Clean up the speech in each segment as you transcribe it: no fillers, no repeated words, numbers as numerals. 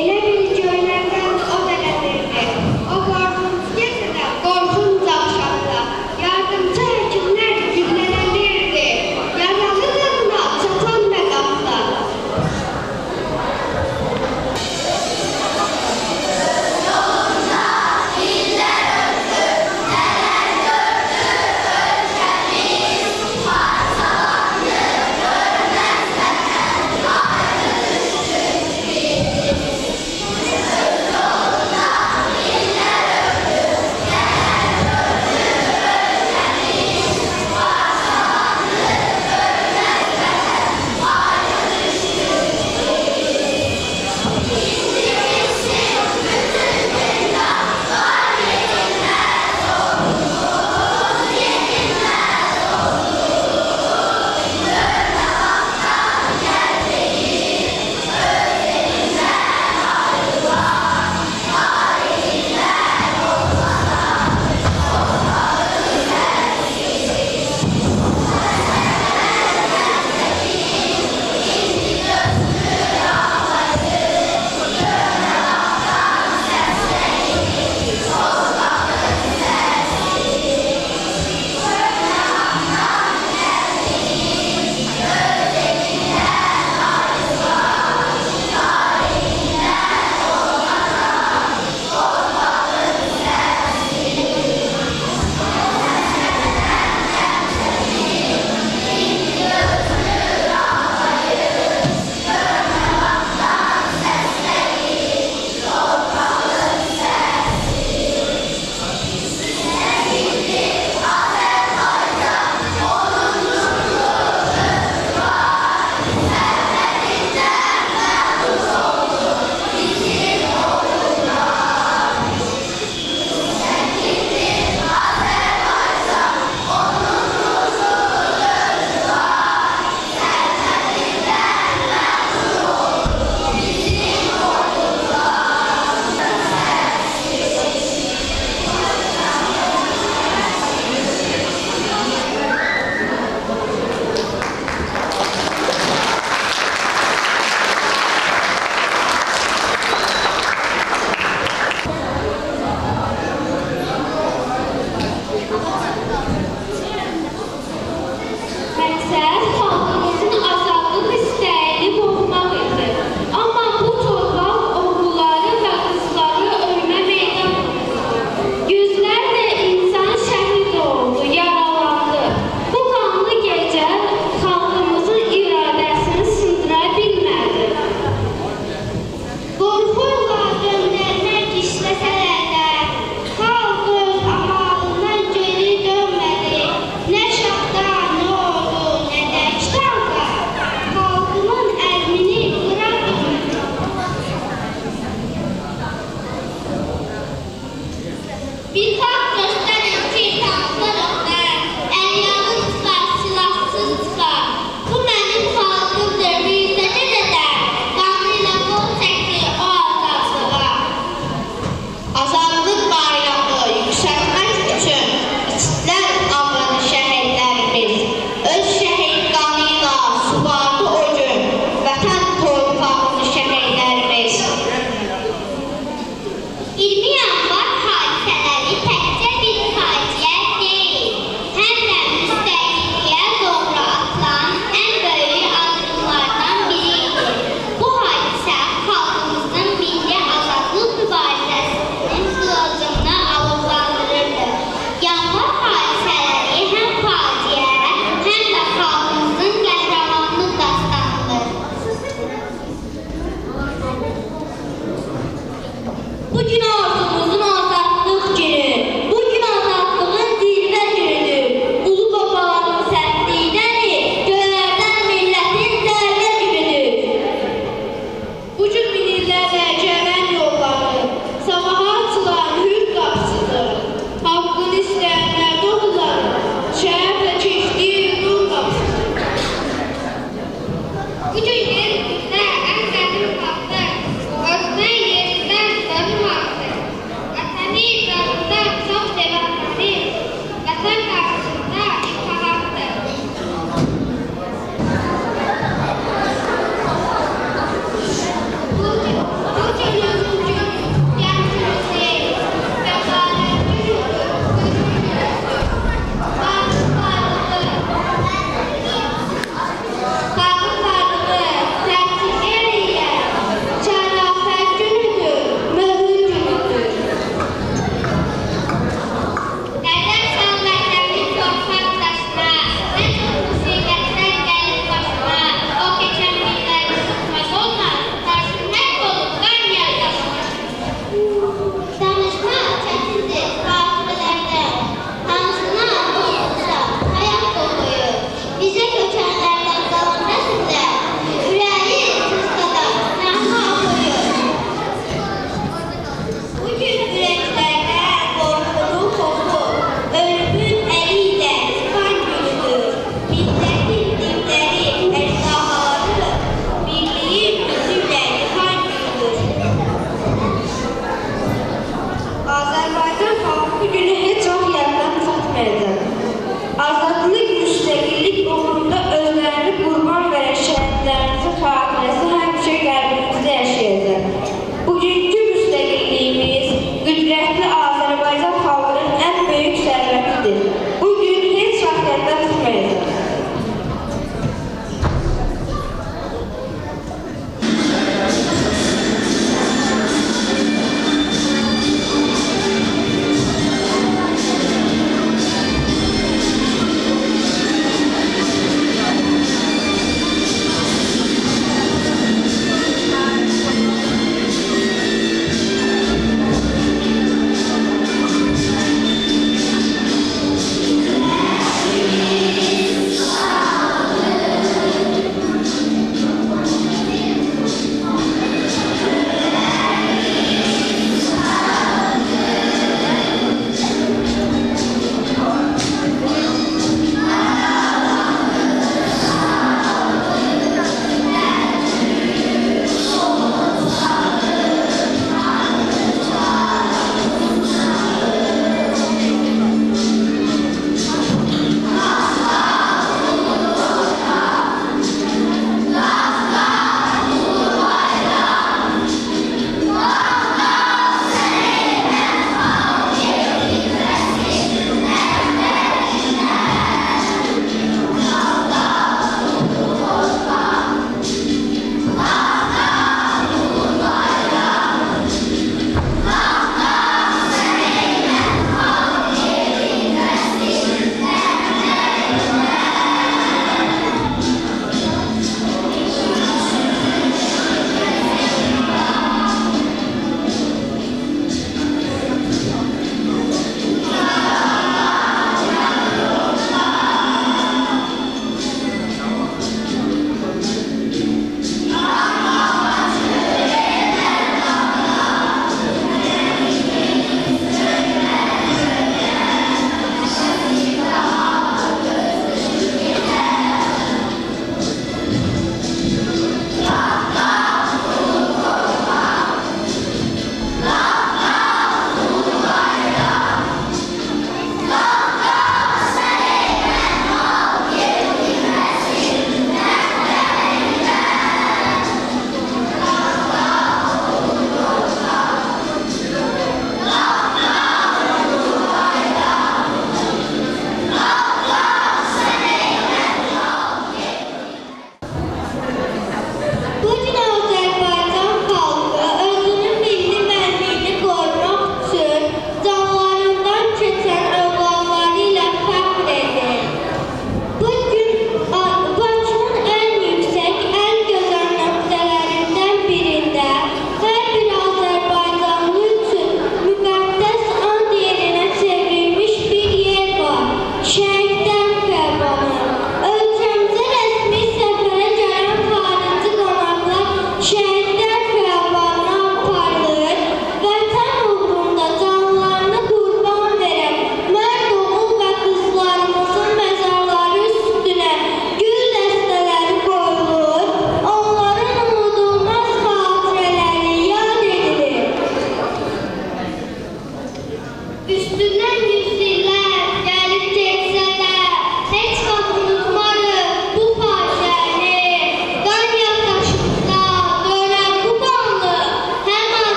Elə bil göylərdən o dələnirdi. O qorxunc gecədə, qorxunc axşamda yardımcı həkimlər güllələnirdi. Yaralı qadına çatan məqamda.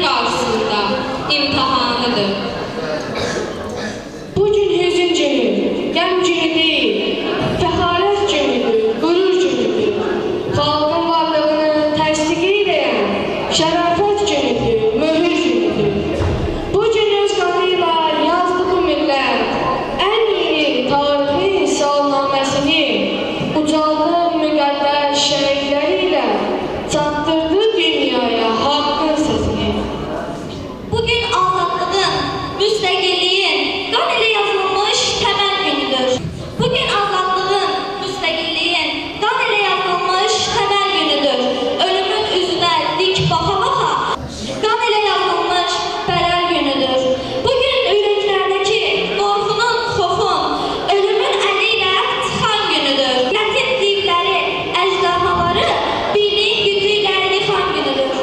qarşısında imtahanıdır. Bugün hüzün günü, qəm günü deyil, fəxarət günüdür, qürur günüdür. Xalqın varlığını təsdiq edən şərafət günüdür, möhür günüdür. Bugün öz qanıyla yazdı bu millət, ən yeni tarixi salnaməsini, ucaldı müqəddəs şəhidləri ilə çatdırdı dünyaya haqqın səsini. Bugün azadlığın, müstəqilliyin qan ilə yazılmış təməl günüdür. Bugün azadlığın, müstəqilliyin qan ilə yazılmış təməl günüdür. Ölümün üzünə dik baxa-baxa qan ilə yazılmış bərər günüdür. Bugün ürəklərdəki qorxunun, xofun, ölümün əli ilə çıxan günüdür. Qətil divləri, əjdahaları birliyin gücü ilə yıxan günüdür.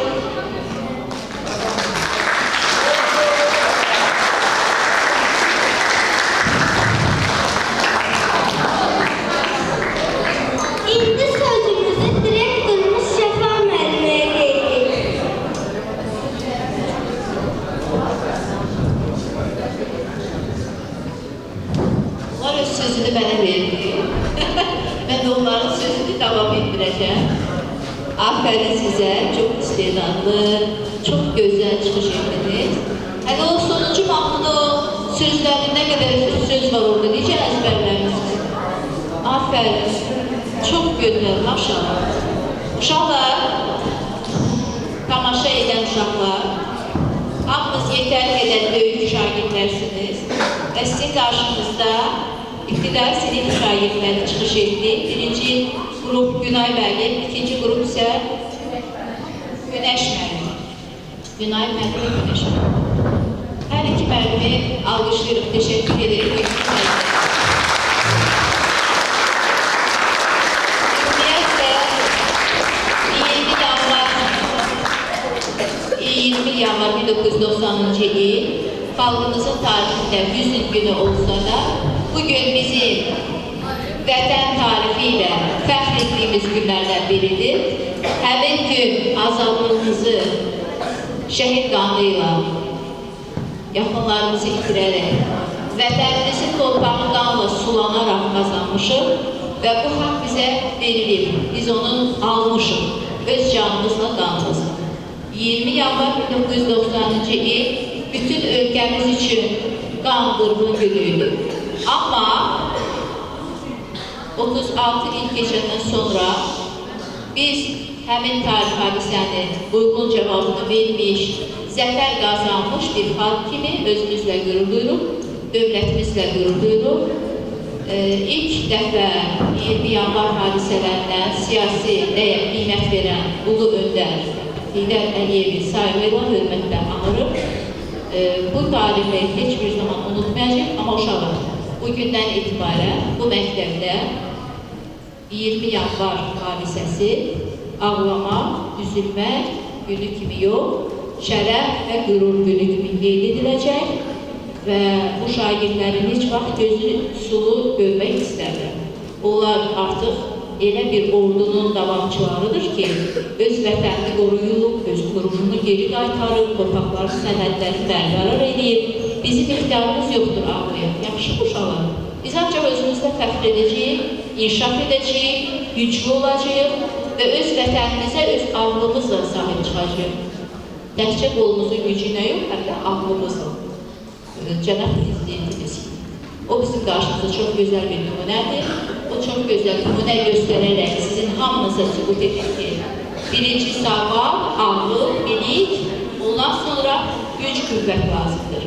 İndi sözümüzü direktorumuz Şəfa müəlliməyə veririk. Onlar öz sözünü mənə verdi. Mən də onların sözünü davam etdirəcəm. Afərin sizə, çox istedadlı, çox gözəl çıxış etdiniz. Hələ o sonuncu mahnıda o sözlərində nə qədər söz var orada, necə əzbərləmişsiniz? Afərin, çox gözəl, maşallah. Uşaqlar, tamaşa edən uşaqlar, hamınız yetər qədər böyük şagirdlərsiniz və sizin qarşınızda İbtidai sinif şagirdləri çıxış etdi. Birinci qrup Günay müəllim, ikinci qrup isə Günəş müəllim. Günay müəllim, Günəş müəllim. Hər iki müəllimi alqışlayırıq, təşəkkür edirik. Ümumiyyətlə, 20 yanvar 1990-cı il xalqımızın tarixində 100 il günü olsa da, bugün bizim vətən tarixi ilə fəxr etdiyimiz günlərdən biridir. Həmin gün azadlığımızı şəhid qanı ilə yaxınlarımızı itirərək, vətənimizin torpağı qanla sulanaraq qazanmışıq və bu haqq bizə verilib. Biz onu almışıq, öz canımızla qanımızla. 20 yanvar 1990-cı il bütün ölkəmiz üçün qan qurban günüydü. Amma 36 il keçəndən sonra biz həmin tarix hadisənin uyğun cavabını vermiş, zəfər qazanmış bir xalq kimi özümüzlə qürur duyuruq, dövlətimizlə qürur duyuruq. İlk dəfə 20 yanvar hadisələrindən siyasi qiymət verən ulu öndər Heydər Əliyevi saygıyla hörmətlə anırıq. Bu tarihi heç bir zaman unutmayacaq, amma uşaqlar, bugündən etibarən bu məktəbdə 20 yanvar hadisəsi ağlamaq, üzülmək günü kimi yox, şərəf və qürur günü kimi qeyd ediləcək və bu şagirdlərin heç vaxt gözü sulu görmək istərlər. Onlar artıq elə bir ordunun davamçılarıdır ki, öz vətənini qoruyub, öz qurumunu geri qaytarıb, torpaqların sənədlərini bərqərar edib. Bizim ixtiyarımız yoxdur ağlayaq, yaxşı uşaqlar. Biz ancaq özümüzlə fəxr edəcəyik, inkişaf edəcəyik, güclü olacağıq və öz vətənimizə, öz ağlımızla sahib çıxacağıq. Təkcə qolumuzun gücü nə yox, həm də ağlımızla. Cənab Prezidentimiz, o bizim qarşımızda çox gözəl bir nümunədir. O çox gözəl nümunə göstərərək sizin hamınıza sübut edir ki, birinci sağlam, ağlı, bilik, ondan sonra güc, qüvvət lazımdır.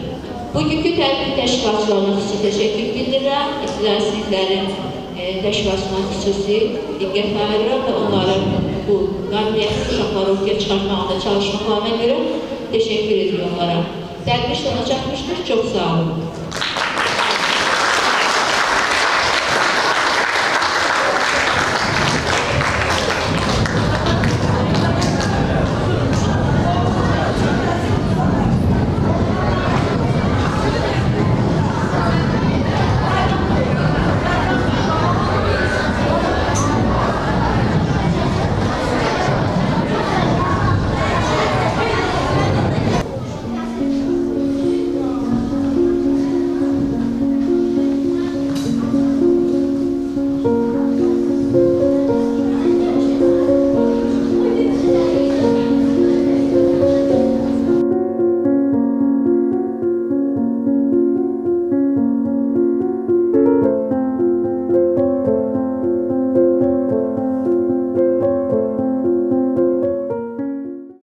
Bugünkü tədbir təşkilatçılarına xüsusi təşəkkür bildirirəm, ibtidai siniflərin təşkilatçılarına xüsusi diqqət ayırıram və onların bu qabiliyyətli uşaqları ortaya çıxartmaqda çalışmaqlarına görə təşəkkür ediyorum onlara. Tədbir sona çatmışdır, çox sağ olun.